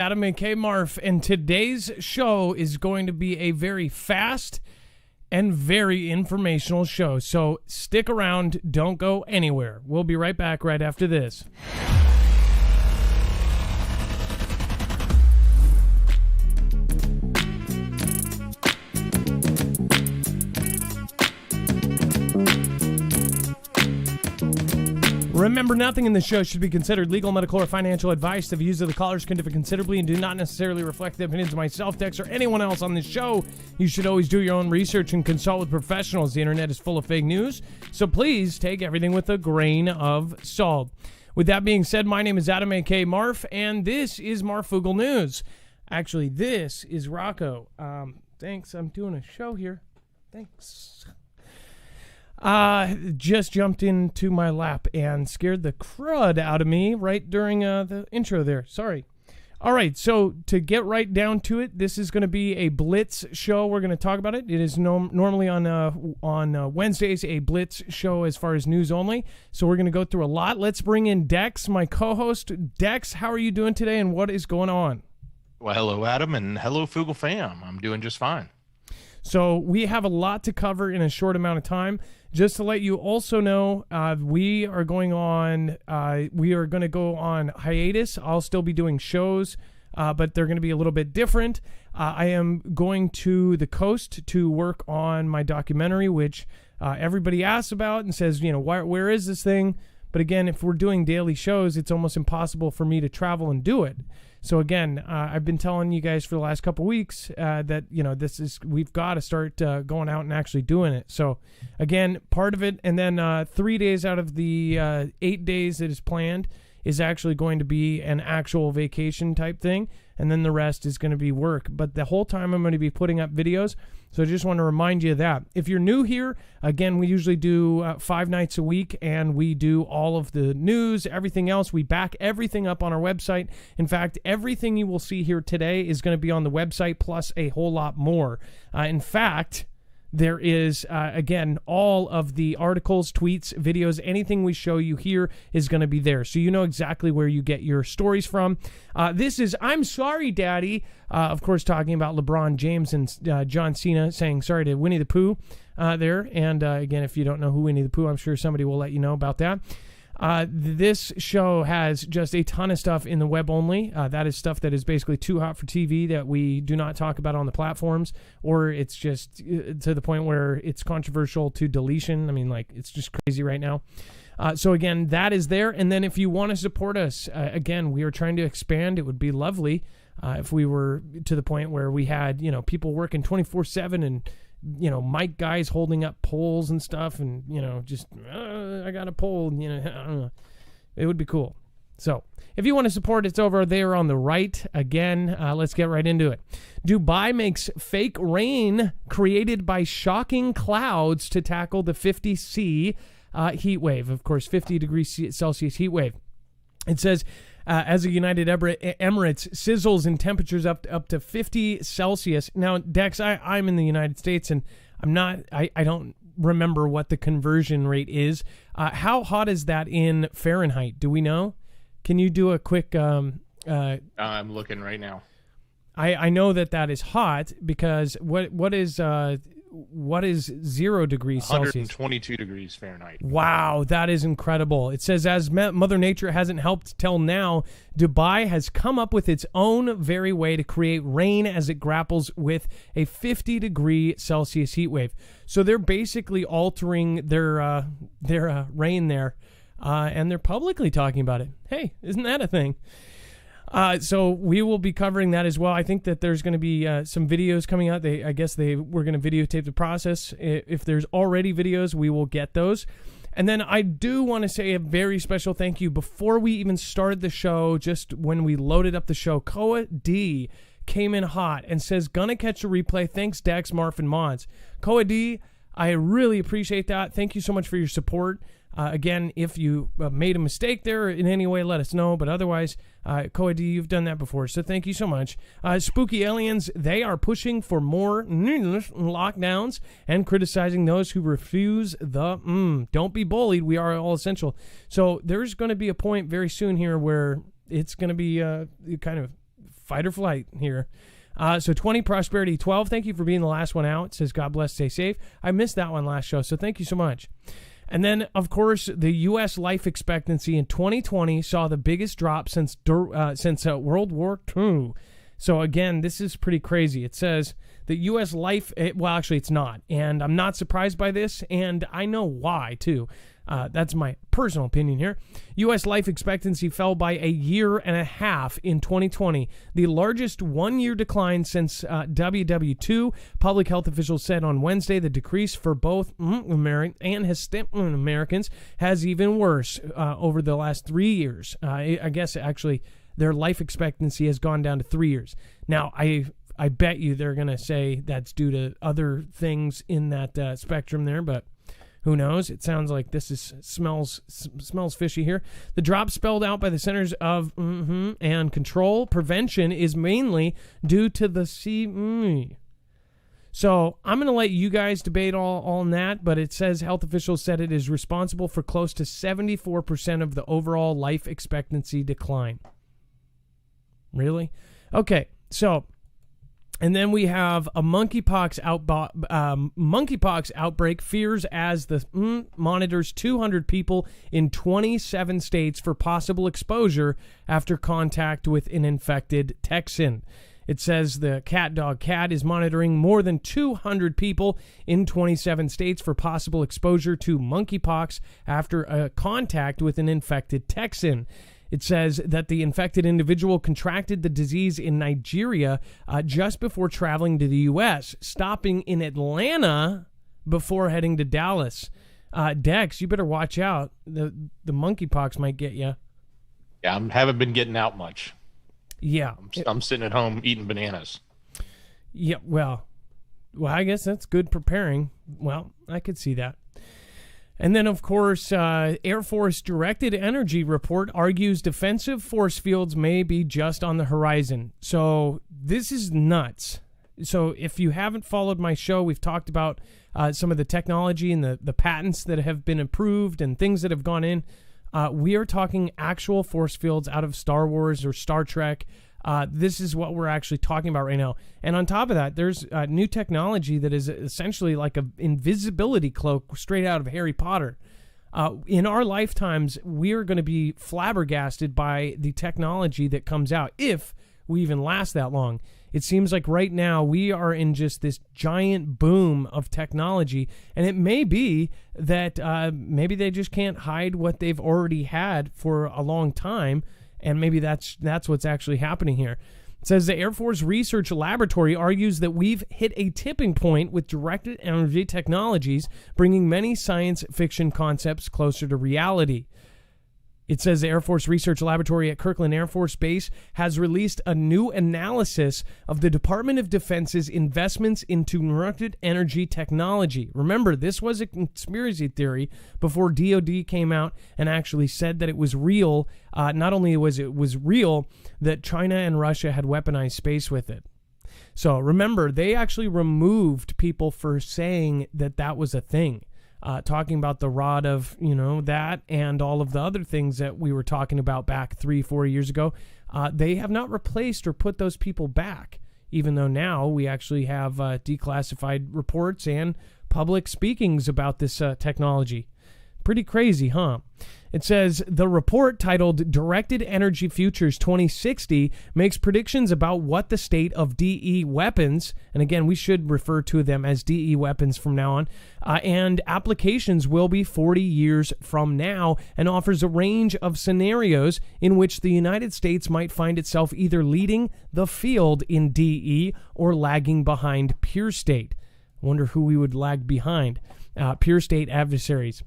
Adam and Marf, and today's show is going to be a very fast and very informational show. So stick around, don't go anywhere. We'll be right back right after this. Remember, nothing in the show should be considered legal, medical, or financial advice. The views of the callers can differ considerably and do not necessarily reflect the opinions of myself, Dex, or anyone else on this show. You should always do your own research and consult with professionals. The internet is full of fake news, so please take everything with a grain of salt. With that being said, my name is Adam A.K. Marf, and this is Marfoogle News. Actually, this is Rocco. Thanks, I'm doing a show here. Thanks. Just jumped into my lap and scared the crud out of me right during the intro there. Sorry. All right, so to get right down to it, this is going to be a Blitz show. We're going to talk about it. It is normally on Wednesdays a Blitz show as far as news only. So we're going to go through a lot. Let's bring in Dex, my co-host. Dex, how are you doing today, and what is going on? Well, hello, Adam, and hello, Foogle fam. I'm doing just fine. So we have a lot to cover in a short amount of time. Just to let you also know, we are going to go on hiatus. I'll still be doing shows, but they're going to be a little bit different. I am going to the coast to work on my documentary, which everybody asks about and says, where is this thing? But again, if we're doing daily shows, it's almost impossible for me to travel and do it. So again, I've been telling you guys for the last couple weeks that we've got to start going out and actually doing it. So again, part of it, and then 3 days out of the 8 days that is planned is actually going to be an actual vacation type thing, and then the rest is going to be work. But the whole time I'm going to be putting up videos, so I just want to remind you of that. If you're new here, again, we usually do 5 nights a week, and we do all of the news, everything else. We back everything up on our website. In fact, everything you will see here today is going to be on the website, plus a whole lot more. In fact, there is, again, all of the articles, tweets, videos, anything we show you here is going to be there. So you know exactly where you get your stories from. This is I'm Sorry, Daddy. Of course, talking about LeBron James and John Cena saying sorry to Winnie the Pooh there. And again, if you don't know who Winnie the Pooh, I'm sure somebody will let you know about that. This show has just a ton of stuff in the web only. That is stuff that is basically too hot for TV that we do not talk about on the platforms, or it's just to the point where it's controversial to deletion. I mean, it's just crazy right now. So again, that is there. And then if you want to support us, again, we are trying to expand. It would be lovely if we were to the point where we had, people working 24/7 and mic guys holding up poles and stuff, and just I got a pole, I don't know. It would be cool. So if you want to support, it's over there on the right. Again, let's get right into it. Dubai makes fake rain created by shocking clouds to tackle the 50C heat wave. Of course, 50 degrees Celsius heat wave. It says, as a United Emirates sizzles in temperatures up to 50 Celsius. Now, Dex, I'm in the United States, and I don't remember what the conversion rate is. How hot is that in Fahrenheit? Do we know? Can you do a quick... I'm looking right now. I know that is hot because what is 0 degrees Celsius? 122 degrees Fahrenheit. Wow, that is incredible. It says, as Mother Nature hasn't helped till now, Dubai has come up with its own very way to create rain as it grapples with a 50-degree Celsius heat wave. So they're basically altering their rain there, and they're publicly talking about it. Hey, isn't that a thing? So we will be covering that as well. I think that there's going to be some videos coming out. We're going to videotape the process. If there's already videos, we will get those. And then I do want to say a very special thank you before we even started the show. Just when we loaded up the show, Koa D came in hot and says, "Gonna catch a replay. Thanks, Dex, Marf, and Mods." Koa D, I really appreciate that. Thank you so much for your support. Again, if you made a mistake there in any way, let us know. But otherwise, Koa D, you've done that before, so thank you so much. Spooky Aliens, they are pushing for more lockdowns and criticizing those who refuse the don't be bullied. We are all essential. So there's going to be a point very soon here where it's going to be kind of fight or flight here. So 20 Prosperity 12, thank you for being the last one out. It says, God bless, stay safe. I missed that one last show, so thank you so much. And then, of course, the U.S. life expectancy in 2020 saw the biggest drop since World War II. So, again, this is pretty crazy. It says the U.S. life, well, actually, it's not. And I'm not surprised by this, and I know why, too. That's my personal opinion here. U.S. life expectancy fell by a year and a half in 2020, the largest one-year decline since WW2. Public health officials said on Wednesday the decrease for both American and Hispanic Americans has even worse over the last 3 years. I guess, actually, their life expectancy has gone down to 3 years. Now, I bet you they're going to say that's due to other things in that spectrum there, but who knows? It sounds like this smells fishy here. The drop spelled out by the Centers of and Control Prevention is mainly due to the So I'm going to let you guys debate all on that, but it says health officials said it is responsible for close to 74% of the overall life expectancy decline. Really? Okay, so... And then we have a monkeypox outbreak fears as the monitors 200 people in 27 states for possible exposure after contact with an infected Texan. It says the cat is monitoring more than 200 people in 27 states for possible exposure to monkeypox after a contact with an infected Texan. It says that the infected individual contracted the disease in Nigeria just before traveling to the U.S., stopping in Atlanta before heading to Dallas. Dex, you better watch out. The monkeypox might get you. Yeah, I haven't been getting out much. Yeah. I'm sitting at home eating bananas. Yeah, well, I guess that's good preparing. Well, I could see that. And then, of course, Air Force Directed Energy Report argues defensive force fields may be just on the horizon. So this is nuts. So if you haven't followed my show, we've talked about some of the technology and the patents that have been approved and things that have gone in. We are talking actual force fields out of Star Wars or Star Trek. This is what we're actually talking about right now. And on top of that, there's new technology that is essentially like an invisibility cloak straight out of Harry Potter. In our lifetimes, we are going to be flabbergasted by the technology that comes out, if we even last that long. It seems like right now we are in just this giant boom of technology, and it may be that maybe they just can't hide what they've already had for a long time. And maybe that's what's actually happening here. It says the Air Force Research Laboratory argues that we've hit a tipping point with directed energy technologies, bringing many science fiction concepts closer to reality. It says the Air Force Research Laboratory at Kirkland Air Force Base has released a new analysis of the Department of Defense's investments into directed energy technology. Remember, this was a conspiracy theory before DoD came out and actually said that it was real. Not only was it real, that China and Russia had weaponized space with it. So remember, they actually removed people for saying that that was a thing. Talking about the rod of, that and all of the other things that we were talking about back 3-4 years ago. They have not replaced or put those people back, even though now we actually have declassified reports and public speakings about this technology. Pretty crazy, huh? It says the report, titled Directed Energy Futures 2060, makes predictions about what the state of DE weapons, and again, we should refer to them as DE weapons from now on, and applications will be 40 years from now, and offers a range of scenarios in which the United States might find itself either leading the field in DE or lagging behind pure state. I wonder who we would lag behind. Pure state adversaries.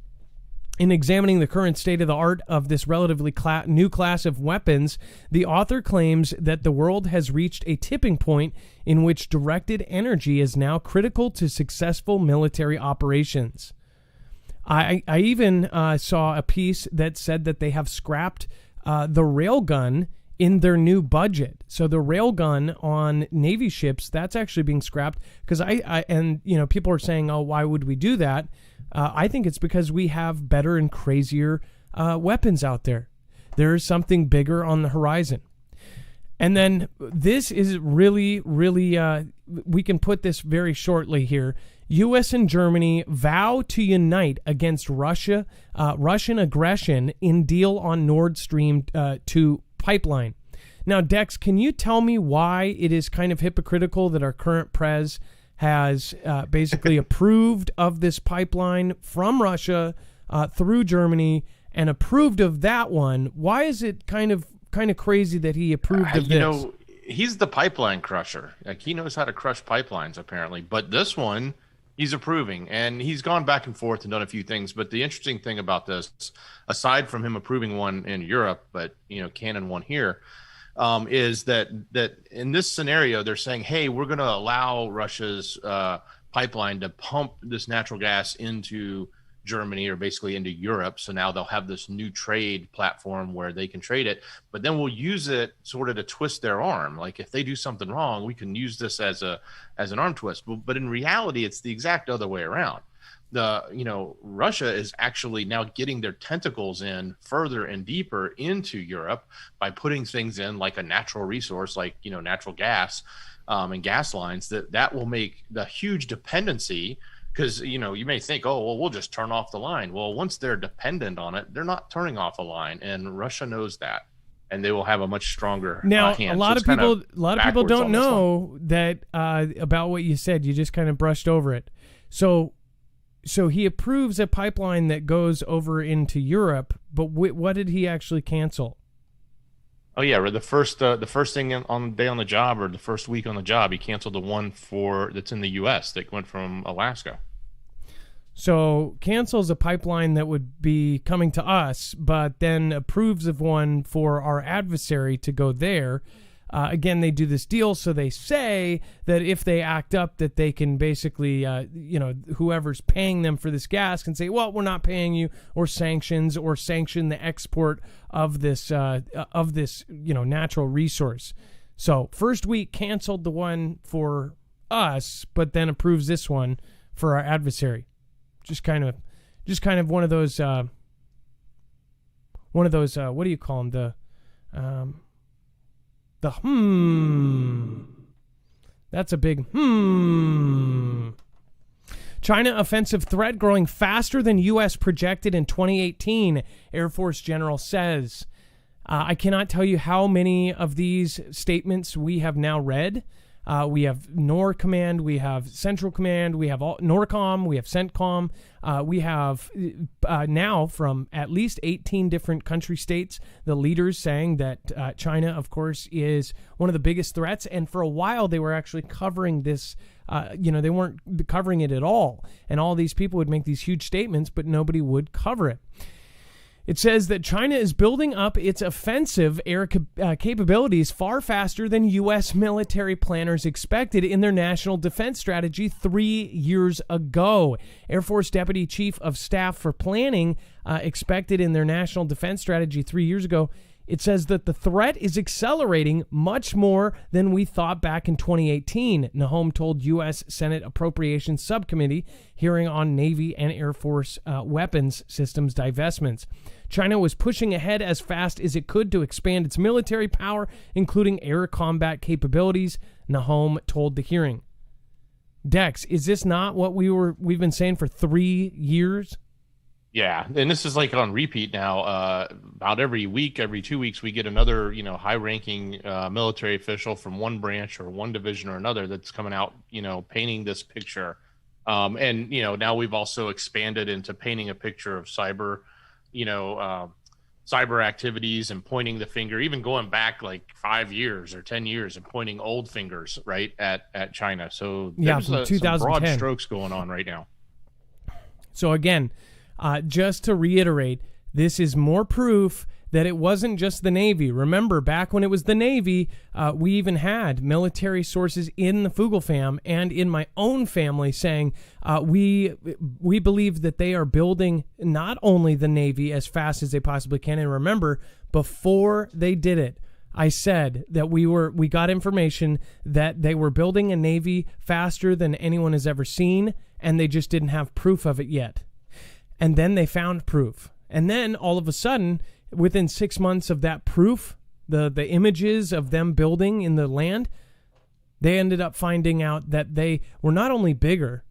In examining the current state of the art of this relatively new class of weapons, the author claims that the world has reached a tipping point in which directed energy is now critical to successful military operations. I even saw a piece that said that they have scrapped the railgun in their new budget. So the railgun on Navy ships, that's actually being scrapped because people are saying, oh, why would we do that? I think it's because we have better and crazier weapons out there. There is something bigger on the horizon. And then this is really, really, we can put this very shortly here. U.S. and Germany vow to unite against Russian aggression in deal on Nord Stream 2 pipeline. Now, Dex, can you tell me why it is kind of hypocritical that our current prez has basically approved of this pipeline from Russia through Germany and approved of that one? Why is it kind of crazy that he approved of this? He's the pipeline crusher. Like, he knows how to crush pipelines, apparently. But this one, he's approving, and he's gone back and forth and done a few things. But the interesting thing about this, aside from him approving one in Europe, but canon one here, is that in this scenario, they're saying, hey, we're going to allow Russia's pipeline to pump this natural gas into Germany, or basically into Europe. So now they'll have this new trade platform where they can trade it, but then we'll use it sort of to twist their arm. Like, if they do something wrong, we can use this as an arm twist. But in reality, it's the exact other way around. Russia is actually now getting their tentacles in further and deeper into Europe by putting things in like a natural resource, like, natural gas and gas lines that will make the huge dependency. Because, you may think, oh, well, we'll just turn off the line. Well, once they're dependent on it, they're not turning off the line. And Russia knows that. And they will have a much stronger now, hand. A lot of people don't know that about what you said. You just kind of brushed over it. So he approves a pipeline that goes over into Europe, but what did he actually cancel? Oh yeah, the first thing on the day on the job, or the first week on the job, he canceled the one that's in the U.S. that went from Alaska. So cancels a pipeline that would be coming to us, but then approves of one for our adversary to go there. Again, they do this deal, so they say that if they act up, that they can basically, whoever's paying them for this gas can say, well, we're not paying you, or sanction the export of this natural resource. So first week canceled the one for us, but then approves this one for our adversary. Just kind of one of those. What do you call them? That's a big China offensive threat growing faster than U.S. projected in 2018, Air Force General says. I cannot tell you how many of these statements we have now read. We have NOR Command, we have Central Command, we have NORCOM, we have CENTCOM. We have now from at least 18 different country states, the leaders saying that China, of course, is one of the biggest threats. And for a while, they were actually covering this. They weren't covering it at all. And all these people would make these huge statements, but nobody would cover it. It says that China is building up its offensive air capabilities far faster than U.S. military planners expected in their national defense strategy 3 years ago. Air Force Deputy Chief of Staff for Planning expected in their national defense strategy 3 years ago. It says that the threat is accelerating much more than we thought back in 2018, Nahom told U.S. Senate Appropriations Subcommittee hearing on Navy and Air Force weapons systems divestments. China was pushing ahead as fast as it could to expand its military power, including air combat capabilities, Nahom told the hearing. Dex, is this not what we've been saying for 3 years? Yeah, and this is like on repeat now. About every week, every 2 weeks, we get another, high-ranking military official from one branch or one division or another that's coming out, painting this picture. And now we've also expanded into painting a picture of cyber activities and pointing the finger, even going back like 5 years or 10 years and pointing old fingers right at China. So there's some broad strokes going on right now. So again, just to reiterate, this is more proof that it wasn't just the Navy. Remember, back when it was the Navy, we even had military sources in the Fugel fam and in my own family saying we believe that they are building not only the Navy as fast as they possibly can. And remember, before they did it, I said that we got information that they were building a Navy faster than anyone has ever seen, and they just didn't have proof of it yet. And then they found proof. And then all of a sudden, within 6 months of that proof the images of them building in the land, they ended up finding out that they were not only bigger,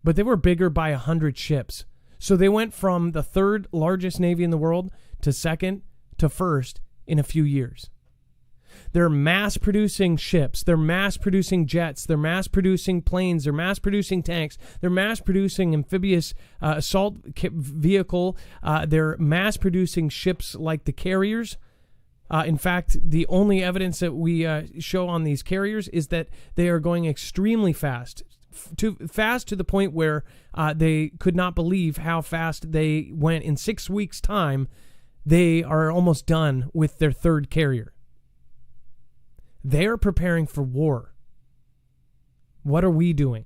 but they were bigger by 100 ships. So they went from the third largest navy in the world to second to first in a few years. They're mass-producing ships. They're mass-producing jets. They're mass-producing planes. They're mass-producing tanks. They're mass-producing amphibious assault vehicle. They're mass-producing ships like the carriers. In fact, the only evidence that we show on these carriers is that they are going extremely fast. Too fast to the point where they could not believe how fast they went. In 6 weeks' time, they are almost done with their third carrier. They are preparing for war. What are we doing?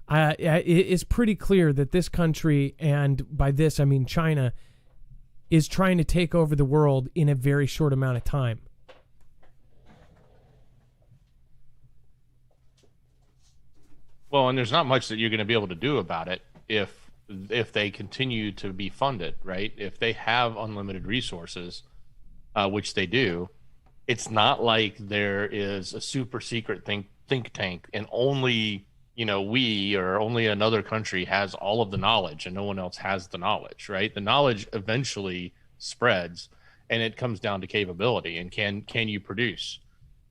It's pretty clear that this country, and by this I mean China, is trying to take over the world in a very short amount of time. Well, and there's not much that you're going to be able to do about it if they continue to be funded, right? If they have unlimited resources, which they do, it's not like there is a super secret think tank and only, we or only another country has all of the knowledge and no one else has the knowledge, right? The knowledge eventually spreads and it comes down to capability and can you produce?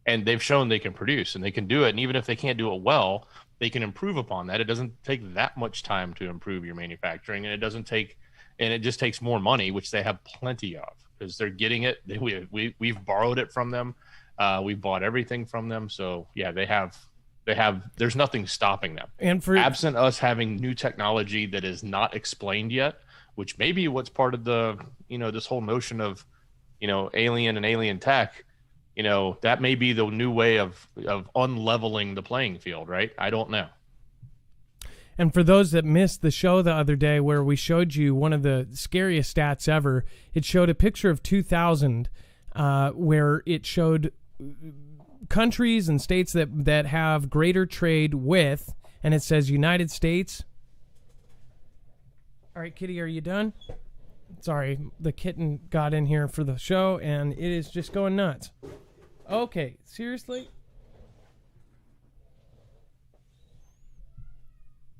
And they've shown they can produce and they can do it. And even if they can't do it well, they can improve upon that. It doesn't take that much time to improve your manufacturing, and it just takes more money, which they have plenty of because they're getting it. We've borrowed it from them. We've bought everything from them. So yeah, they have, there's nothing stopping them. And for absent us having new technology that is not explained yet, which may be what's part of the, this whole notion of, alien and alien tech, that may be the new way of unleveling the playing field, right? I don't know. And for those that missed the show the other day where we showed you one of the scariest stats ever, it showed a picture of 2000 where it showed countries and states that have greater trade with, and it says United States. All right, Kitty, are you done? Sorry, the kitten got in here for the show, and it is just going nuts. Okay, seriously?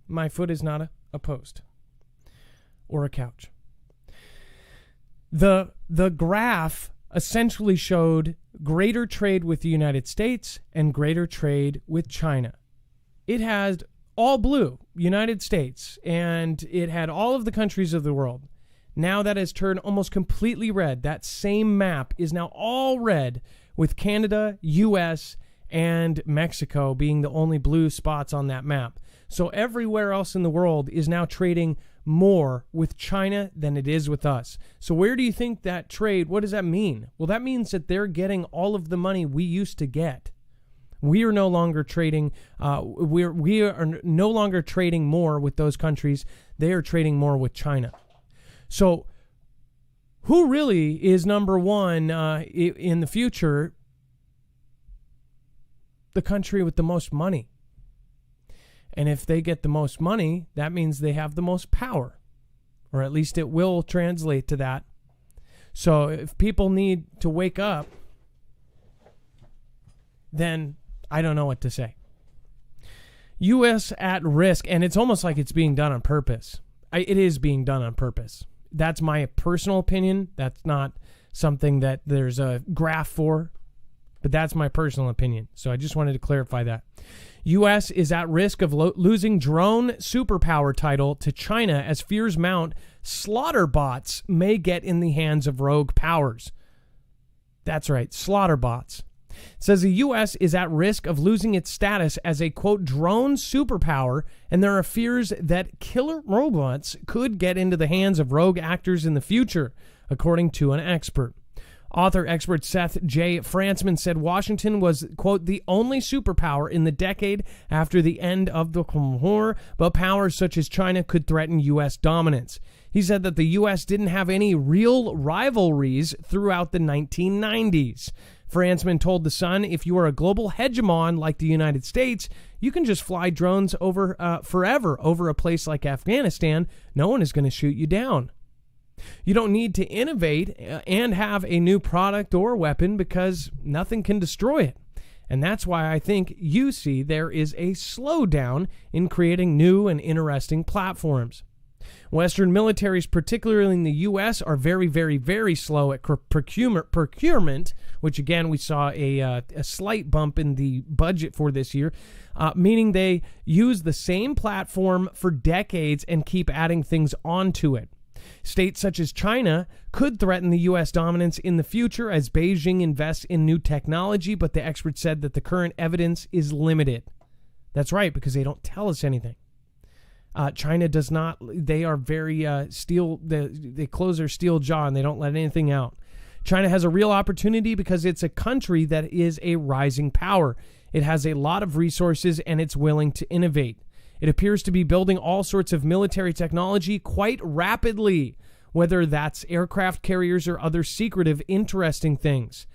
My foot is not a post or a couch. The graph essentially showed greater trade with the United States and greater trade with China. It had all blue, United States, and it had all of the countries of the world. Now that has turned almost completely red. That same map is now all red, with Canada, U.S., and Mexico being the only blue spots on that map. So everywhere else in the world is now trading more with China than it is with us. So where do you think that trade, what does that mean? Well, that means that they're getting all of the money we used to get. We are no longer trading, we are no longer trading more with those countries. They are trading more with China. So who really is number one in the future? The country with the most money. And if they get the most money, that means they have the most power, or at least it will translate to that. So if people need to wake up, then I don't know what to say. U.S. at risk, and it's almost like it's being done on purpose. It is being done on purpose. That's my personal opinion. That's not something that there's a graph for, but that's my personal opinion. So I just wanted to clarify that. U.S. is at risk of losing drone superpower title to China as fears mount. Slaughter bots may get in the hands of rogue powers. That's right, slaughter bots. It says the U.S. is at risk of losing its status as a, quote, drone superpower, and there are fears that killer robots could get into the hands of rogue actors in the future, according to an expert. Author-expert Seth J. Frantzman said Washington was, quote, the only superpower in the decade after the end of the Cold War, but powers such as China could threaten U.S. dominance. He said that the U.S. didn't have any real rivalries throughout the 1990s. Frantzman told The Sun, if you are a global hegemon like the United States, you can just fly drones over forever over a place like Afghanistan. No one is going to shoot you down. You don't need to innovate and have a new product or weapon because nothing can destroy it. And that's why I think you see there is a slowdown in creating new and interesting platforms. Western militaries, particularly in the U.S., are very, very, very slow at procurement, which again, we saw a slight bump in the budget for this year, meaning they use the same platform for decades and keep adding things onto it. States such as China could threaten the U.S. dominance in the future as Beijing invests in new technology, but the expert said that the current evidence is limited. That's right, because they don't tell us anything. China does not, they are very they close their steel jaw and they don't let anything out. China has a real opportunity because it's a country that is a rising power. It has a lot of resources and it's willing to innovate. It appears to be building all sorts of military technology quite rapidly, whether that's aircraft carriers or other secretive, interesting things.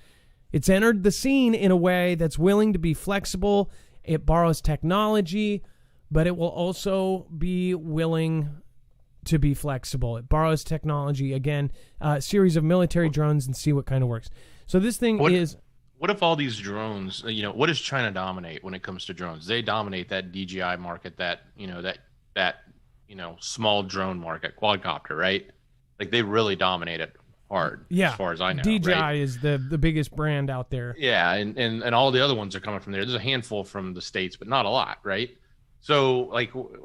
It's entered the scene in a way that's willing to be flexible. It borrows technology, but it will also be willing to be flexible. It borrows technology, again, a series of military drones, and see what kind of works. So this thing is... What if all these drones, what does China dominate when it comes to drones? They dominate that DJI market, that small drone market, quadcopter, right? Like they really dominate it hard, as far as I know. DJI right? is the biggest brand out there. Yeah, and all the other ones are coming from there. There's a handful from the States, but not a lot, right? So,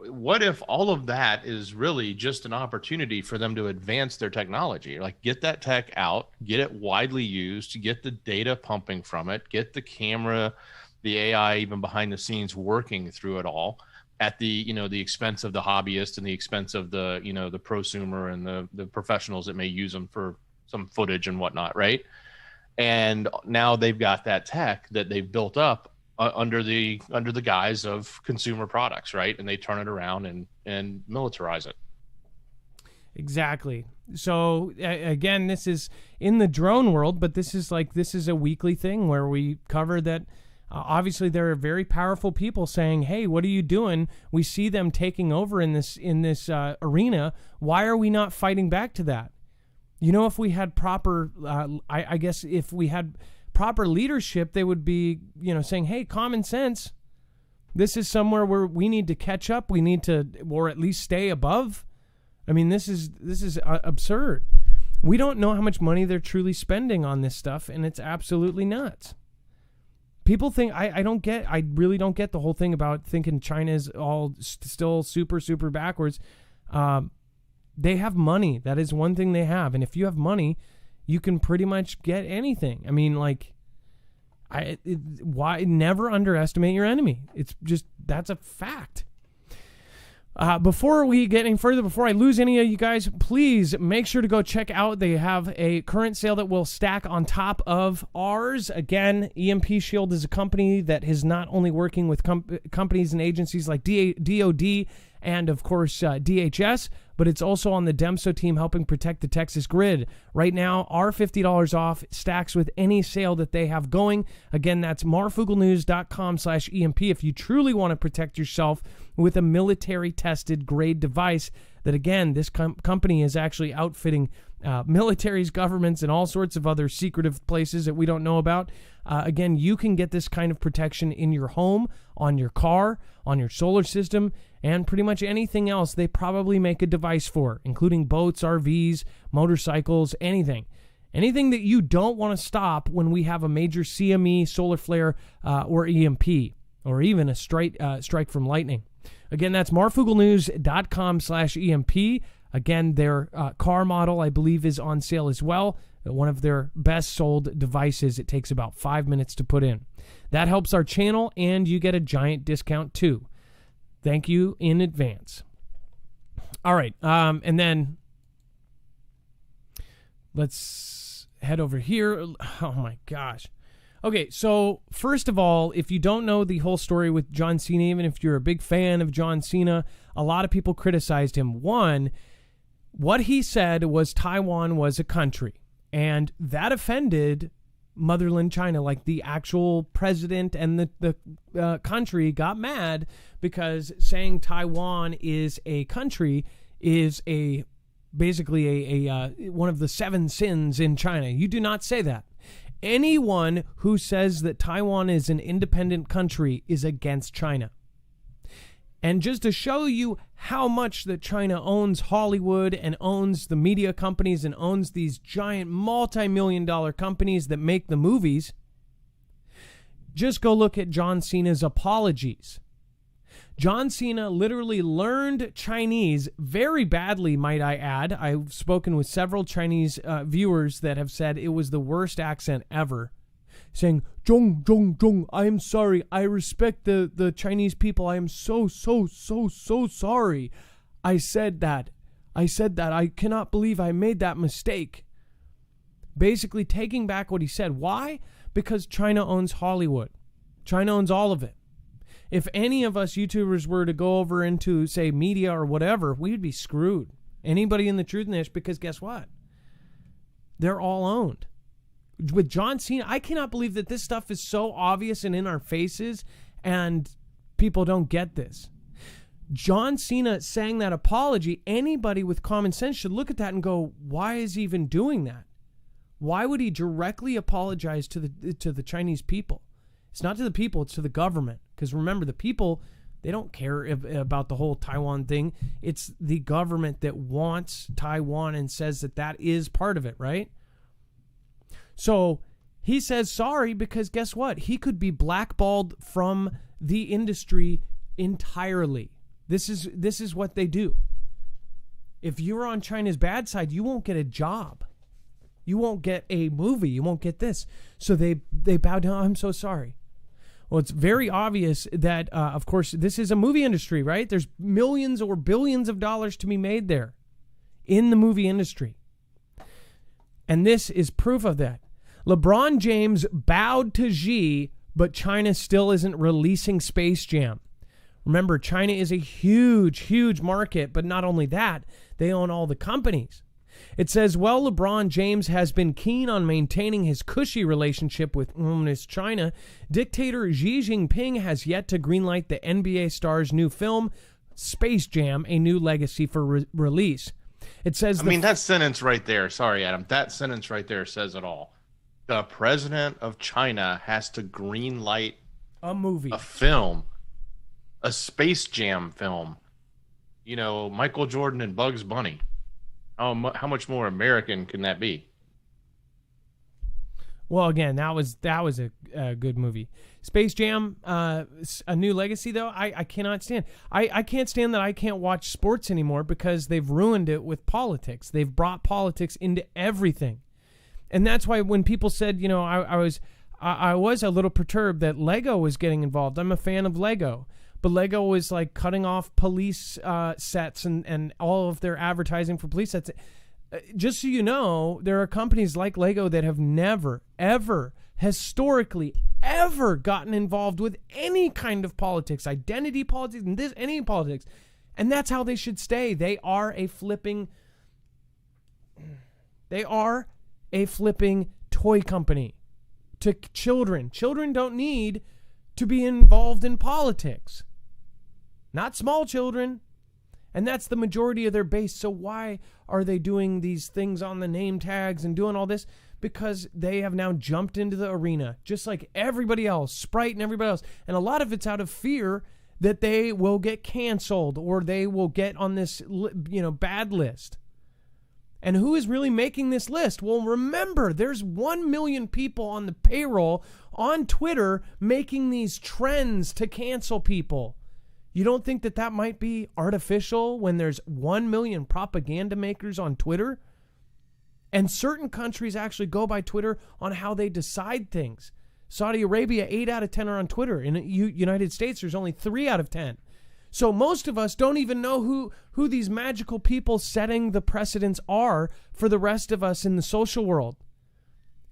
what if all of that is really just an opportunity for them to advance their technology? Like, get that tech out, get it widely used, get the data pumping from it, get the camera, the AI even behind the scenes working through it all at the expense of the hobbyist and the expense of the prosumer and the professionals that may use them for some footage and whatnot, right? And now they've got that tech that they've built up under the guise of consumer products, right? And they turn it around and militarize it. Exactly. So again, this is in the drone world, but this is a weekly thing where we cover that. Obviously, there are very powerful people saying, "Hey, what are you doing? We see them taking over in this arena. Why are we not fighting back to that?" If we had proper, I guess if we had proper leadership, they would be, saying, "Hey, common sense. This is somewhere where we need to catch up. We need to, or at least stay above." I mean, this is absurd. We don't know how much money they're truly spending on this stuff, and it's absolutely nuts. People think I really don't get the whole thing about thinking China is all still super, super backwards. They have money. That is one thing they have, and if you have money, you can pretty much get anything. I mean, why never underestimate your enemy? It's just, that's a fact. Before we get any further, before I lose any of you guys, please make sure to go check out. They have a current sale that will stack on top of ours. Again, EMP Shield is a company that is not only working with companies and agencies like DOD and, of course, DHS, but it's also on the DEMSO team helping protect the Texas grid. Right now, our $50 off stacks with any sale that they have going. Again, that's marfooglenews.com/EMP if you truly want to protect yourself with a military-tested grade device that, again, this company is actually outfitting militaries, governments, and all sorts of other secretive places that we don't know about. Again, you can get this kind of protection in your home, on your car, on your solar system, and pretty much anything else they probably make a device for, including boats, RVs, motorcycles, anything. Anything that you don't want to stop when we have a major CME, solar flare, or EMP, or even a strike from lightning. Again, that's marfooglenews.com/EMP. Again, their car model, I believe, is on sale as well. One of their best sold devices. It takes about 5 minutes to put in. That helps our channel, and you get a giant discount too. Thank you in advance. All right, and then let's head over here. Oh my gosh. Okay, so first of all, if you don't know the whole story with John Cena, even if you're a big fan of John Cena, a lot of people criticized him. One, what he said was Taiwan was a country, and that offended motherland China. Like, the actual president and the country got mad because saying Taiwan is a country is a basically a one of the 7 sins in China. You do not say that. Anyone who says that Taiwan is an independent country is against China. And just to show you how much that China owns Hollywood and owns the media companies and owns these giant multi-million-dollar companies that make the movies, just go look at John Cena's apologies. John Cena literally learned Chinese very badly, might I add. I've spoken with several Chinese viewers that have said it was the worst accent ever, saying, Zhong, Zhong, Zhong, I am sorry. I respect the Chinese people. I am so sorry. I said that. I cannot believe I made that mistake. Basically taking back what he said. Why? Because China owns Hollywood. China owns all of it. If any of us YouTubers were to go over into, say, media or whatever, we'd be screwed. Anybody in the Truth Niche, because guess what? They're all owned. With John Cena, I cannot believe that this stuff is so obvious and in our faces and people don't get this. John Cena saying that apology, anybody with common sense should look at that and go, why is he even doing that? Why would he directly apologize to the Chinese people? It's not to the people, it's to the government. Because remember, the people, they don't care about the whole Taiwan thing. It's the government that wants Taiwan and says that that is part of it, right? So he says sorry because guess what? He could be blackballed from the industry entirely. This is what they do. If you're on China's bad side, you won't get a job. You won't get a movie. You won't get this. So they bow down. I'm so sorry. Well, it's very obvious that, of course, this is a movie industry, right? There's millions or billions of dollars to be made there in the movie industry. And this is proof of that. LeBron James bowed to Xi, but China still isn't releasing Space Jam. Remember, China is a huge, huge market, but not only that, they own all the companies. It says, well, LeBron James has been keen on maintaining his cushy relationship with Communist China. Dictator Xi Jinping has yet to greenlight the NBA star's new film, Space Jam, A New Legacy for release. It says... that sentence right there, sorry, Adam, that sentence right there says it all. The president of China has to greenlight a movie, a film, a Space Jam film. You know, Michael Jordan and Bugs Bunny. How much more American can that be? Well, again, that was a good movie. Space Jam, A New Legacy, though, I cannot stand. I can't stand that I can't watch sports anymore because they've ruined it with politics. They've brought politics into everything. And that's why when people said, you know, I was a little perturbed that Lego was getting involved. I'm a fan of Lego. But Lego was like cutting off police sets and all of their advertising for police sets. Just so you know, there are companies like Lego that have never, ever, historically, ever gotten involved with any kind of politics, identity politics, and any politics. And that's how they should stay. They are a flipping toy company to children. Children don't need to be involved in politics. Not small children. And that's the majority of their base. So why are they doing these things on the name tags and doing all this? Because they have now jumped into the arena, just like everybody else, Sprite and everybody else. And a lot of it's out of fear that they will get canceled or they will get on this, bad list. And who is really making this list? Well, remember, there's 1 million people on the payroll on Twitter making these trends to cancel people. You don't think that might be artificial when there's 1 million propaganda makers on Twitter? And certain countries actually go by Twitter on how they decide things. Saudi Arabia, 8 out of 10 are on Twitter. In the United States, there's only 3 out of 10. So most of us don't even know who these magical people setting the precedents are for the rest of us in the social world.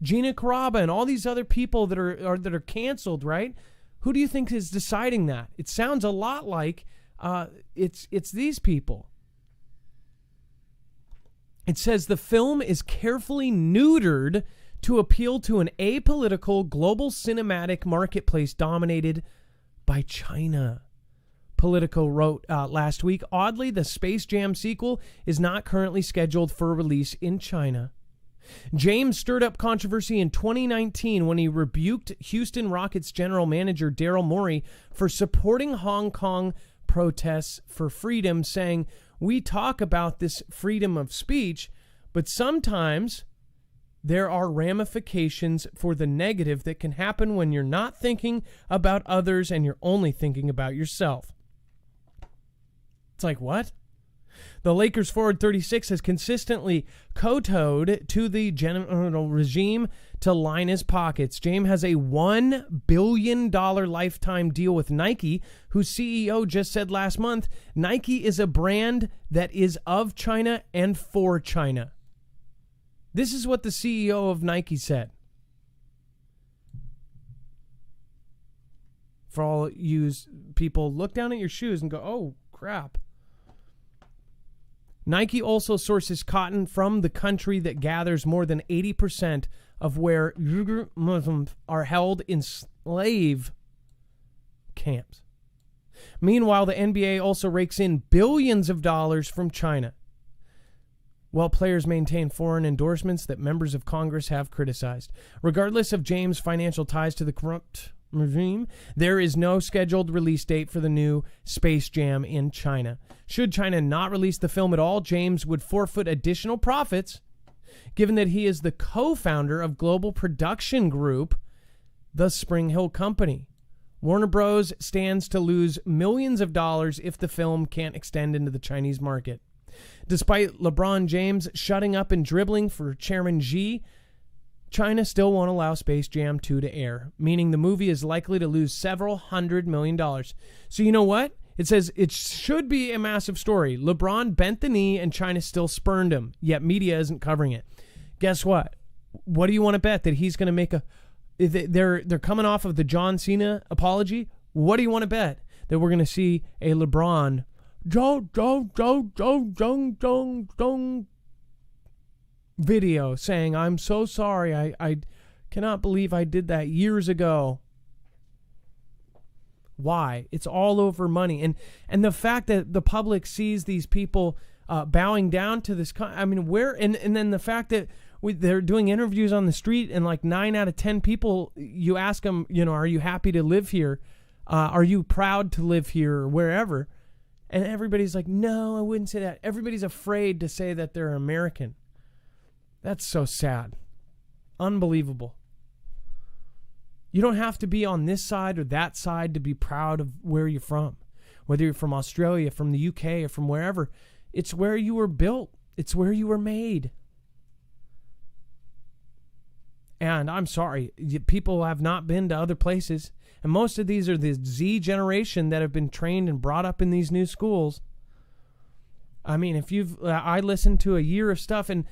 Gina Caraba and all these other people that are canceled, right? Who do you think is deciding that? It sounds a lot like it's these people. It says the film is carefully neutered to appeal to an apolitical global cinematic marketplace dominated by China. Politico wrote last week. Oddly, the Space Jam sequel is not currently scheduled for release in China. James stirred up controversy in 2019 when he rebuked Houston Rockets general manager Daryl Morey for supporting Hong Kong protests for freedom, saying, "We talk about this freedom of speech, but sometimes there are ramifications for the negative that can happen when you're not thinking about others and you're only thinking about yourself." It's like, what? The Lakers forward 36 has consistently kowtowed to the general regime to line his pockets. James has a $1 billion lifetime deal with Nike, whose CEO just said last month, Nike is a brand that is of China and for China. This is what the CEO of Nike said. For all you people, look down at your shoes and go, oh, crap. Nike also sources cotton from the country that gathers more than 80% of where Uyghur Muslims are held in slave camps. Meanwhile, the NBA also rakes in billions of dollars from China, while players maintain foreign endorsements that members of Congress have criticized. Regardless of James' financial ties to the corrupt regime, there is no scheduled release date for the new Space Jam in China. Should China not release the film at all, James would forfeit additional profits, given that he is the co-founder of global production group, the Spring Hill Company. Warner Bros. Stands to lose millions of dollars if the film can't extend into the Chinese market. Despite LeBron James shutting up and dribbling for Chairman Xi, China still won't allow Space Jam 2 to air, meaning the movie is likely to lose several $100 million. So you know what? It says it should be a massive story. LeBron bent the knee and China still spurned him, yet media isn't covering it. Guess what? What do you want to bet? That he's going to make a... They're coming off of the John Cena apology. What do you want to bet? That we're going to see a LeBron... video saying, I'm so sorry, I cannot believe I did that years ago. Why? It's all over money. And the fact that the public sees these people bowing down to this, I mean, where, and then the fact that they're doing interviews on the street and like 9 out of 10 people, you ask them, you know, are you happy to live here? Are you proud to live here or wherever? And everybody's like, no, I wouldn't say that. Everybody's afraid to say that they're American. That's so sad. Unbelievable. You don't have to be on this side or that side to be proud of where you're from. Whether you're from Australia, from the UK, or from wherever. It's where you were built. It's where you were made. And I'm sorry, people have not been to other places. And most of these are the Z generation that have been trained and brought up in these new schools. I mean, if I listened to a year of stuff, and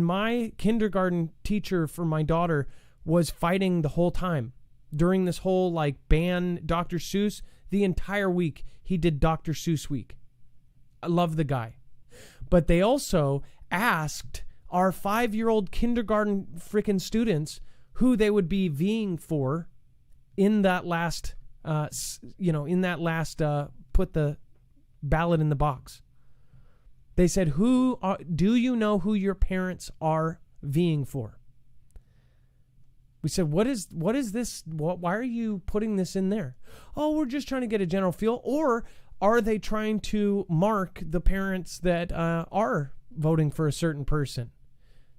my kindergarten teacher for my daughter was fighting the whole time during this whole like ban Dr. Seuss. The entire week he did Dr. Seuss week. I love the guy, but they also asked our 5-year-old kindergarten freaking students who they would be Ving for in that last, put the ballot in the box. They said, do you know who your parents are Ving for? We said, what is this? Why are you putting this in there? Oh, we're just trying to get a general feel. Or are they trying to mark the parents that are voting for a certain person?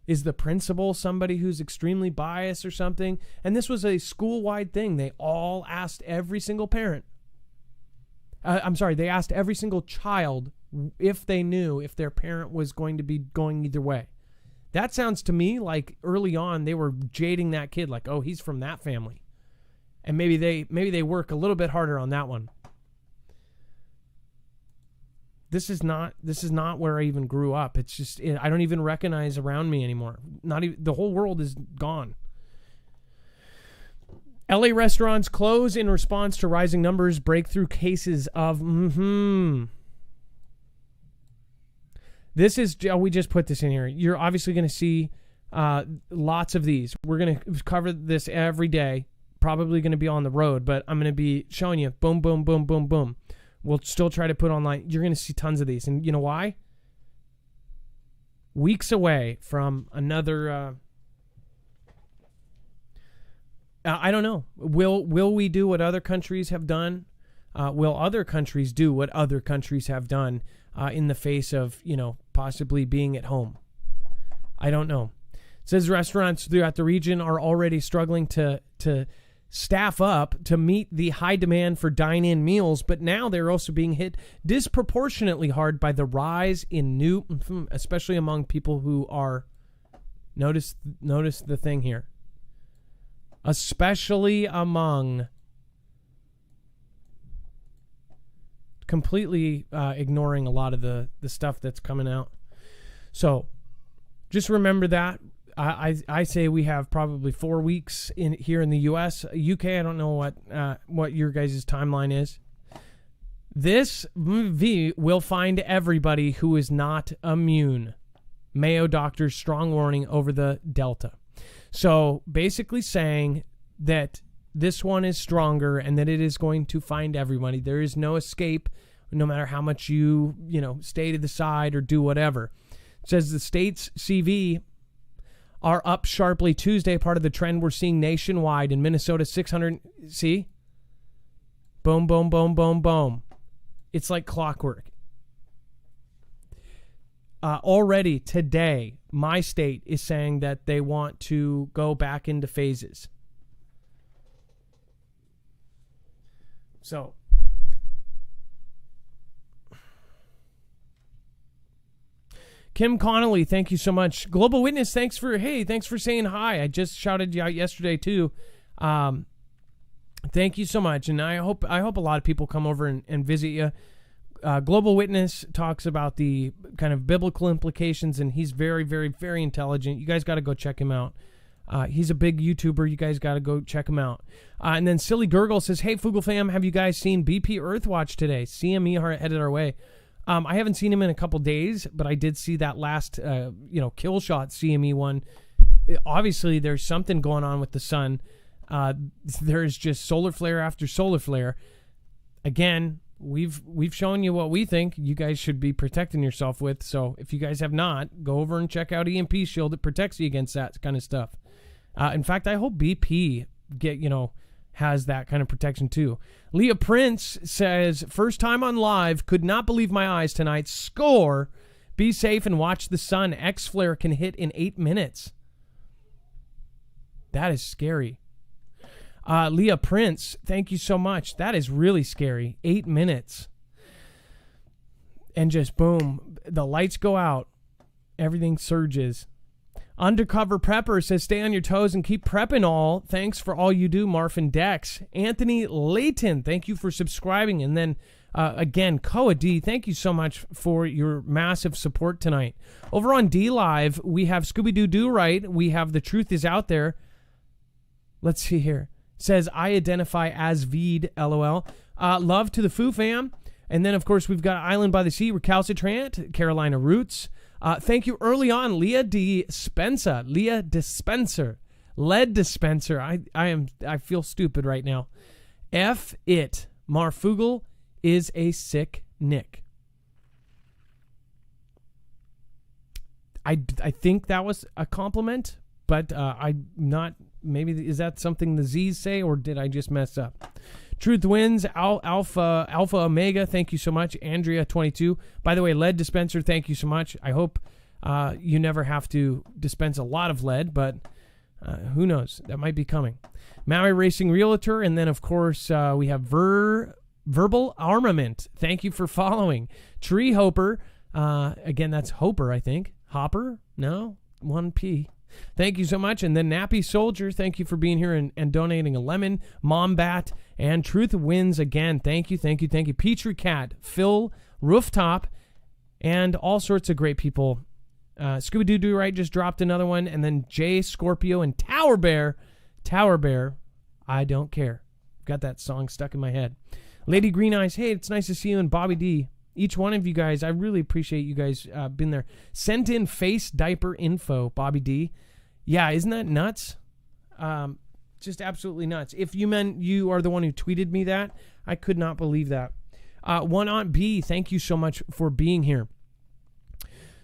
Is the principal somebody who's extremely biased or something? And this was a school-wide thing. They all asked every single parent. They asked every single child if they knew if their parent was going to be going either way. That sounds to me like early on they were jading that kid, like, oh, he's from that family. And maybe they work a little bit harder on that one. This is not where I even grew up. It's just I don't even recognize around me anymore. Not even, the whole world is gone. LA restaurants close in response to rising numbers, breakthrough cases of This is, we just put this in here. You're obviously going to see lots of these. We're going to cover this every day. Probably going to be on the road, but I'm going to be showing you boom, boom, boom, boom, boom. We'll still try to put online. You're going to see tons of these. And you know why? Weeks away from another... I don't know. Will we do what other countries have done? Will other countries do what other countries have done in the face of, possibly being at home? I don't know. It says restaurants throughout the region are already struggling to staff up to meet the high demand for dine-in meals, but now they're also being hit disproportionately hard by the rise in new, especially among people who are, notice the thing here, especially among, completely ignoring a lot of the stuff that's coming out. So just remember that. I say we have probably 4 weeks here in the U.S. UK, I don't know what your guys' timeline is. This V will find everybody who is not immune. Mayo doctors' strong warning over the Delta. So basically saying that this one is stronger and that it is going to find everybody. There is no escape, no matter how much you stay to the side or do whatever. It says the state's CV are up sharply Tuesday, part of the trend we're seeing nationwide. In Minnesota, 600. See? Boom, boom, boom, boom, boom. It's like clockwork. Already today, my state is saying that they want to go back into phases. So, Kim Connolly, thank you so much. Global Witness, thanks for saying hi. I just shouted you out yesterday too. Thank you so much, and I hope a lot of people come over and visit you. Global Witness talks about the kind of biblical implications, and he's very, very, very intelligent. You guys got to go check him out. He's a big YouTuber. You guys got to go check him out. And then Silly Gurgle says, "Hey, Foogle fam, have you guys seen BP Earthwatch today? CME headed our way." I haven't seen him in a couple days, but I did see that last, kill shot CME one. Obviously, there's something going on with the sun. There's just solar flare after solar flare. Again, we've shown you what we think you guys should be protecting yourself with. So if you guys have not, go over and check out EMP Shield. It protects you against that kind of stuff. In fact, I hope BP has that kind of protection too. Leah Prince says, first time on live, could not believe my eyes tonight. Score. Be safe and watch the sun. X-flare can hit in 8 minutes. That is scary. Leah Prince, thank you so much. That is really scary. 8 minutes. And just boom, the lights go out. Everything surges. Undercover Prepper says, stay on your toes and keep prepping all. Thanks for all you do, Marf and Dex. Anthony Layton, thank you for subscribing. And then, again, Koa D, thank you so much for your massive support tonight. Over on D Live, we have Scooby-Doo Do Right. We have The Truth Is Out There. Let's see here. Says, I identify as Veed, LOL. Love to the Foo fam. And then, of course, we've got Island by the Sea, Recalcitrant, Carolina Roots. Thank you early on, Leah Dispenser, Lead Dispenser. I feel stupid right now. F it. Marfoogle is a sick Nick. I think that was a compliment, but I'm not. Maybe is that something the Z's say, or did I just mess up? Truth Wins, Alpha Omega, thank you so much. Andrea 22. By the way, Lead Dispenser, thank you so much. I hope you never have to dispense a lot of lead, but who knows? That might be coming. Maui Racing Realtor, and then, of course, we have Verbal Armament. Thank you for following. Tree Hoper, again, that's Hoper, I think. Hopper? No? 1P. Thank you so much. And then Nappy Soldier, thank you for being here and donating a lemon. Mombat and Truth Wins again. Thank you. Petrie Cat, Phil, Rooftop, and all sorts of great people. Scooby-Doo Do Right just dropped another one. And then Jay Scorpio and Tower Bear, I don't care. Got that song stuck in my head. Lady Green Eyes, hey, it's nice to see you. And Bobby D, each one of you guys, I really appreciate you guys being there. Sent in face diaper info, Bobby D. Yeah, isn't that nuts? Just absolutely nuts. If you meant you are the one who tweeted me that, I could not believe that. One Aunt B, thank you so much for being here.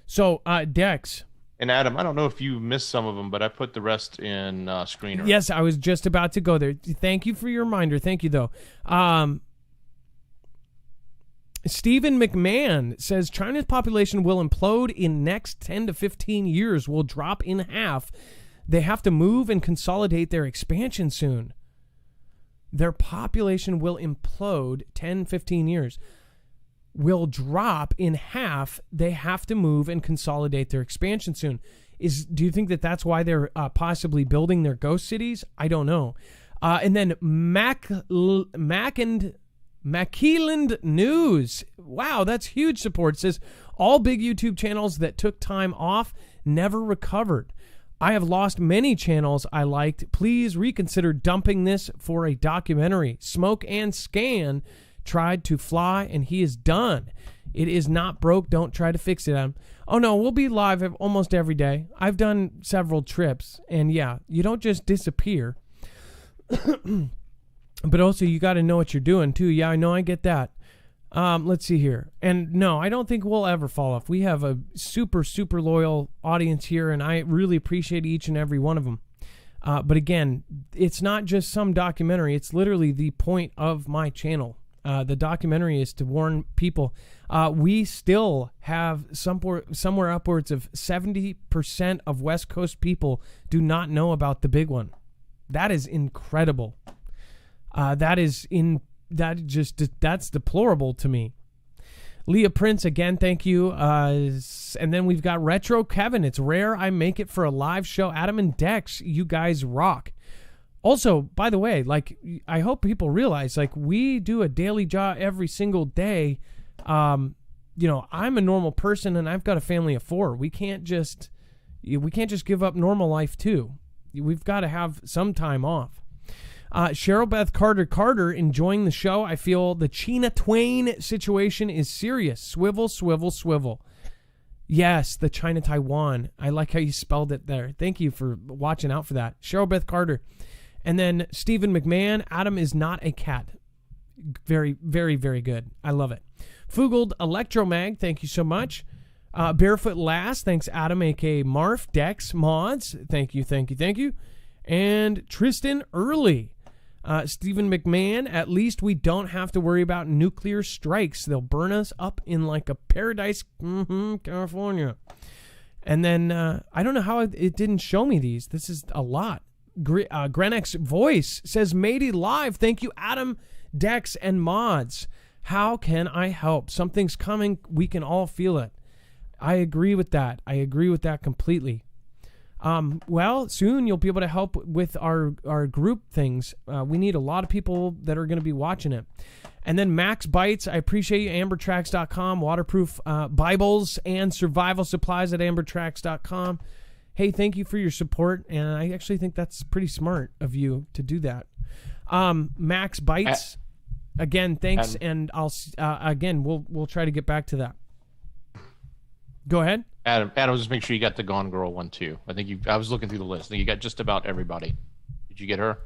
So, Dex. And Adam, I don't know if you missed some of them, but I put the rest in screener. Yes, I was just about to go there. Thank you for your reminder. Thank you, though. Stephen McMahon says China's population will implode in next 10 to 15 years, will drop in half. They have to move and consolidate their expansion soon. Their population will implode 10, 15 years. Will drop in half. They have to move and consolidate their expansion soon. Do you think that that's why they're possibly building their ghost cities? I don't know. And then Mackeland News. Wow, that's huge support. Says all big YouTube channels that took time off never recovered. I have lost many channels I liked. Please reconsider dumping this for a documentary. Smoke and Scan tried to fly, and he is done. It is not broke. Don't try to fix it. Oh, no, we'll be live almost every day. I've done several trips, and yeah, you don't just disappear. But also, you got to know what you're doing, too. Yeah, I know, I get that. Let's see here. And no, I don't think we'll ever fall off. We have a super, super loyal audience here, and I really appreciate each and every one of them. But again, it's not just some documentary. It's literally the point of my channel. The documentary is to warn people. We still have somewhere upwards of 70% of West Coast people do not know about the big one. That is incredible. That's deplorable to me. Leah Prince, again, thank you. And then we've got Retro Kevin. It's rare I make it for a live show. Adam and Dex, you guys rock. Also, by the way, like, I hope people realize, like, we do a daily job every single day. I'm a normal person and I've got a family of 4. We can't just give up normal life too. We've got to have some time off. Cheryl Beth Carter enjoying the show. I feel the China Twain situation is serious. Swivel, swivel, swivel. Yes, the China Taiwan. I like how you spelled it there. Thank you for watching out for that. Cheryl Beth Carter. And then Stephen McMahon, Adam is not a cat. Very, very, very good. I love it. Foogled Electromag, thank you so much. Barefoot Last, thanks Adam, a.k.a. Marf, Dex, Mods, thank you, thank you, thank you. And Tristan Early. Stephen McMahon, at least we don't have to worry about nuclear strikes. They'll burn us up in like a paradise, California. And then, I don't know how it didn't show me these. This is a lot. Grenex Voice says, Matey Live. Thank you, Adam, Dex, and Mods. How can I help? Something's coming. We can all feel it. I agree with that. I agree with that completely. Well, soon you'll be able to help with our group things. We need a lot of people that are going to be watching it. And then Max Bites, I appreciate you. AmberTracks.com, waterproof Bibles and survival supplies at AmberTracks.com. Hey, thank you for your support, and I actually think that's pretty smart of you to do that. Max Bites, again, thanks, and I'll we'll try to get back to that. Go ahead. Adam, just make sure you got the Gone Girl one too. I was looking through the list. I think you got just about everybody. Did you get her?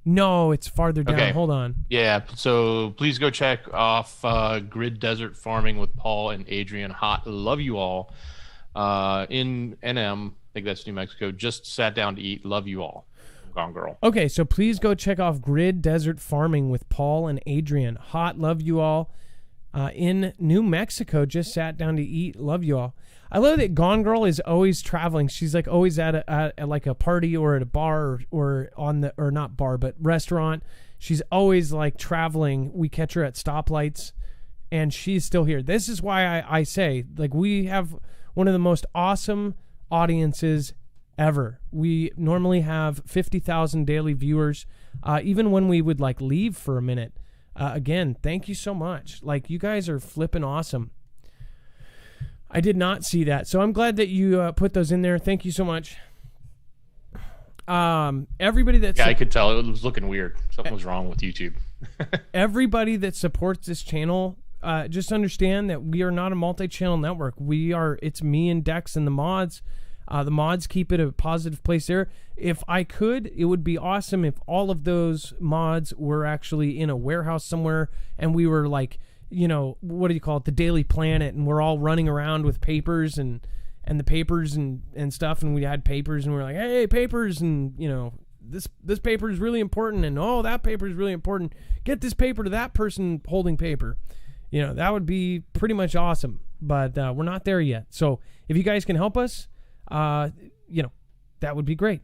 No, it's farther down. Okay. Hold on. Yeah, so please go check off Grid Desert Farming with Paul and Adrian. Hot, love you all. In NM, I think that's New Mexico. Just sat down to eat. Love you all. Gone Girl. Okay, so please go check off Grid Desert Farming with Paul and Adrian. Hot, love you all. In New Mexico, just sat down to eat. Love you all. I love that Gone Girl is always traveling. She's like always at like a party or at a bar or not bar, but restaurant. She's always like traveling. We catch her at stoplights and she's still here. This is why I say, like, we have one of the most awesome audiences ever. We normally have 50,000 daily viewers. Even when we would like leave for a minute. Again, thank you so much. Like, you guys are flipping awesome. I did not see that, so I'm glad that you put those in there. Thank you so much. Everybody that's... Yeah, I could tell it was looking weird. Something was wrong with YouTube. Everybody that supports this channel, just understand that we are not a multi-channel network. It's me and Dex and the mods. The mods keep it a positive place there. If I could, it would be awesome if all of those mods were actually in a warehouse somewhere and we were like, what do you call it? The Daily Planet, and we're all running around with papers and the papers and stuff, and we had papers and we're like, hey, papers, and this paper is really important, and that paper is really important. Get this paper to that person holding paper. That would be pretty much awesome, but we're not there yet. So if you guys can help us, that would be great.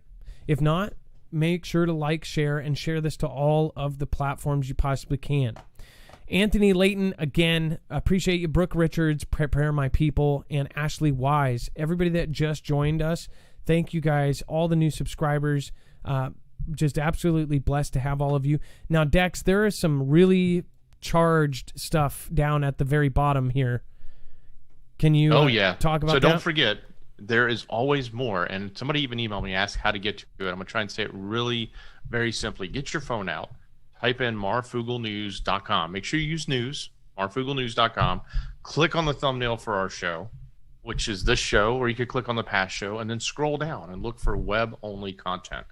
If not, make sure to like, share, and share this to all of the platforms you possibly can. Anthony Layton, again, appreciate you. Brooke Richards, Prepare My People, and Ashley Wise. Everybody that just joined us, thank you guys. All the new subscribers, just absolutely blessed to have all of you. Now, Dex, there is some really charged stuff down at the very bottom here. Can you talk about that? So don't forget, there is always more. And somebody even emailed me, asked how to get to it. I'm going to try and say it really very simply. Get your phone out. Type in marfooglenews.com. Make sure you use news, marfooglenews.com. Click on the thumbnail for our show, which is this show, or you could click on the past show, and then scroll down and look for web-only content.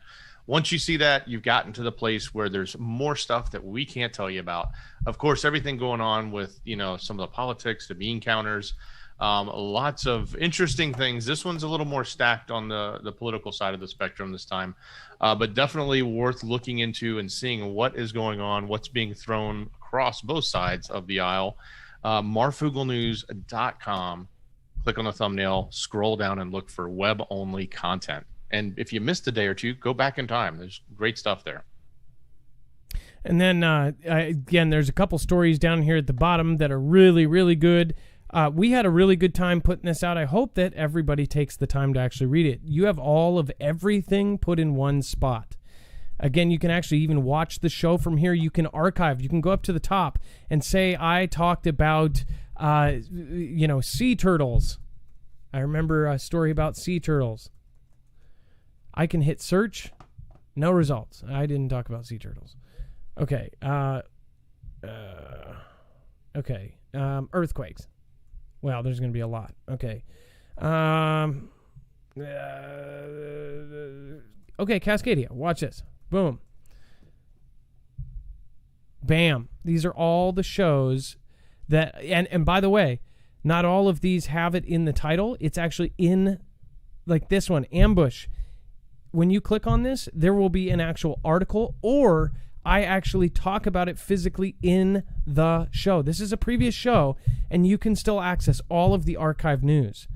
Once you see that, you've gotten to the place where there's more stuff that we can't tell you about. Of course, everything going on with, some of the politics, the bean counters, lots of interesting things. This one's a little more stacked on the political side of the spectrum this time, but definitely worth looking into and seeing what is going on, what's being thrown across both sides of the aisle. marfooglenews.com. Click on the thumbnail, scroll down, and look for web-only content. And if you missed a day or two, go back in time. There's great stuff there. And then, again, there's a couple stories down here at the bottom that are really, really good. We had a really good time putting this out. I hope that everybody takes the time to actually read it. You have all of everything put in one spot. Again, you can actually even watch the show from here. You can archive. You can go up to the top and say, I talked about, sea turtles. I remember a story about sea turtles. I can hit search. No results. I didn't talk about sea turtles. Okay. Earthquakes. Well, there's going to be a lot. Okay. Okay, Cascadia. Watch this. Boom. Bam. These are all the shows that... And by the way, not all of these have it in the title. It's actually in, like this one, Ambush. When you click on this, there will be an actual article, or I actually talk about it physically in the show. This is a previous show, and you can still access all of the archive news.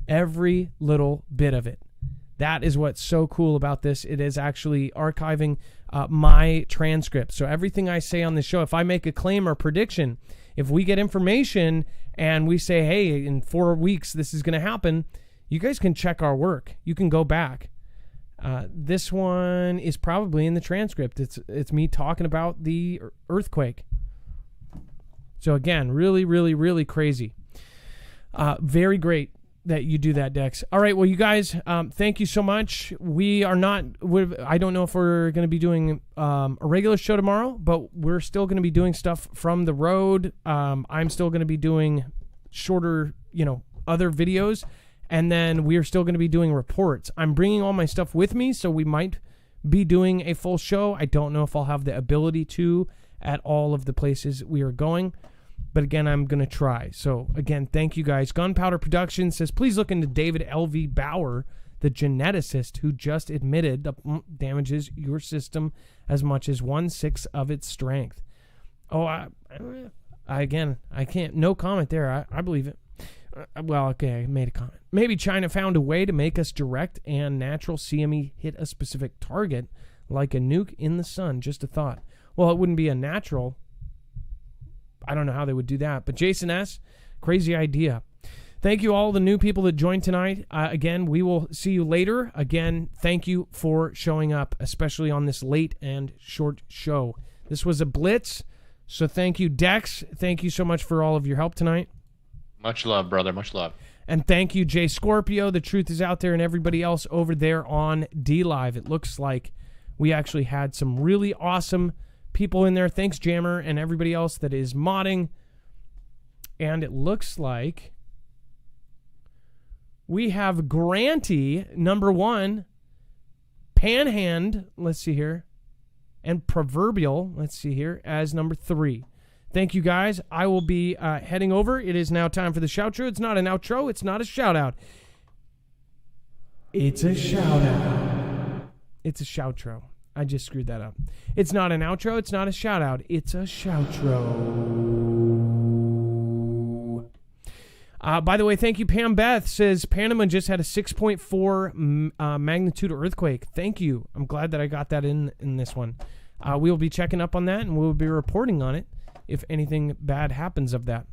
Every little bit of it. That is what's so cool about this. It is actually archiving my transcript. So everything I say on the show, if I make a claim or prediction, if we get information and we say, hey, in 4 weeks this is going to happen, you guys can check our work. You can go back. This one is probably in the transcript. It's me talking about the earthquake. So again, really, really, really crazy. Very great that you do that, Dex. All right, well, you guys, thank you so much. I don't know if we're going to be doing a regular show tomorrow, but we're still going to be doing stuff from the road. I'm still going to be doing shorter, other videos. And then we are still going to be doing reports. I'm bringing all my stuff with me, so we might be doing a full show. I don't know if I'll have the ability to at all of the places we are going. But again, I'm going to try. So again, thank you guys. Gunpowder Productions says, please look into David L.V. Bauer, the geneticist who just admitted the damages your system as much as 1/6 of its strength. Oh, I can't. No comment there. I believe it. Well, okay, I made a comment. Maybe China found a way to make us direct and natural CME hit a specific target like a nuke in the sun. Just a thought. Well, it wouldn't be a natural. I don't know how they would do that. But Jason S., crazy idea. Thank you all the new people that joined tonight. Again, we will see you later. Again, thank you for showing up, especially on this late and short show. This was a blitz, so thank you, Dex. Thank you so much for all of your help tonight. Much love, brother. Much love. And thank you, Jay Scorpio. The truth is out there, and everybody else over there on D-Live. It looks like we actually had some really awesome people in there. Thanks, Jammer, and everybody else that is modding. And it looks like We have Granty, number 1. Panhand, let's see here. And Proverbial, let's see here, as number 3. Thank you, guys. I will be heading over. It is now time for the shoutro. It's not an outro. It's not a shout-out. It's a shout-out. It's a shoutro. I just screwed that up. It's not an outro. It's not a shout-out. It's a shoutro. By the way, thank you. Pam Beth says, Panama just had a 6.4 magnitude earthquake. Thank you. I'm glad that I got that in this one. We will be checking up on that, and we'll be reporting on it if anything bad happens of that.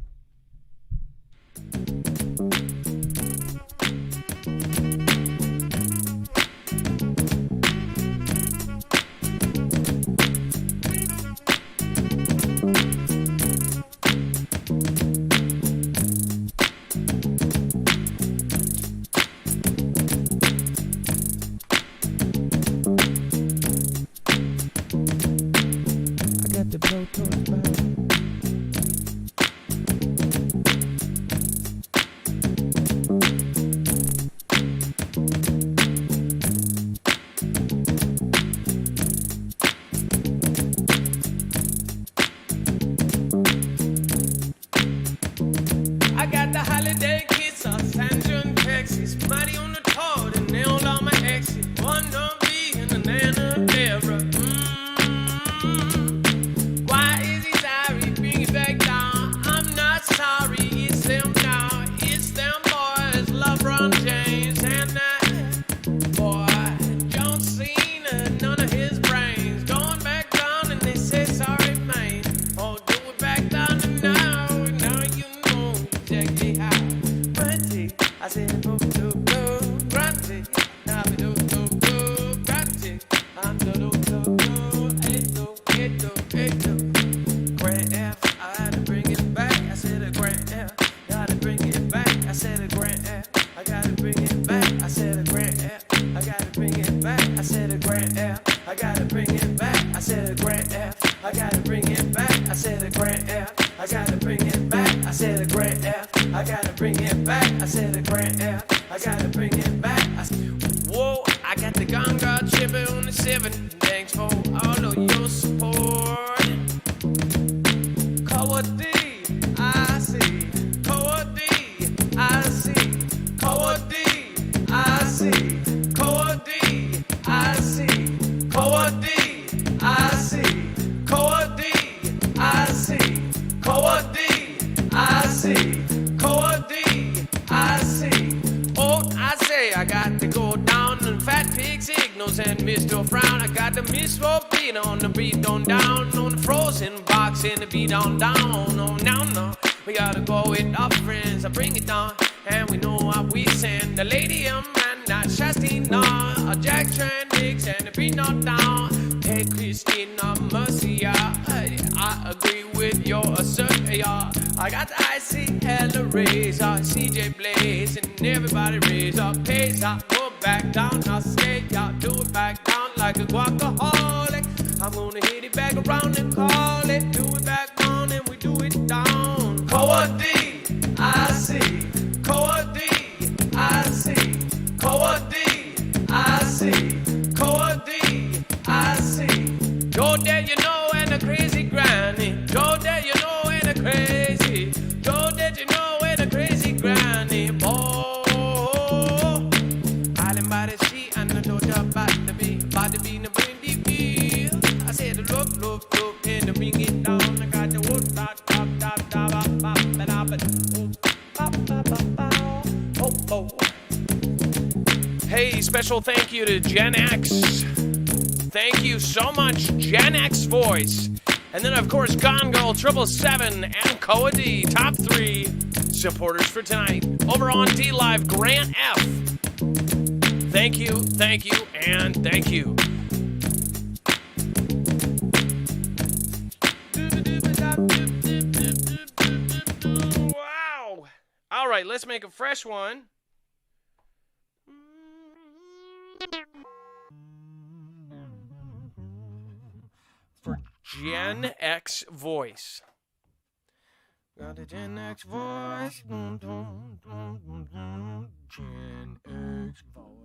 Special thank you to Gen X. Thank you so much, Gen X Voice. And then, of course, Gone Girl 777 and Koa D, top 3 supporters for tonight. Over on D-Live, Grant F. Thank you, and thank you. Wow. All right, let's make a fresh one. For Gen X Voice. Got the Gen X voice. Gen X voice.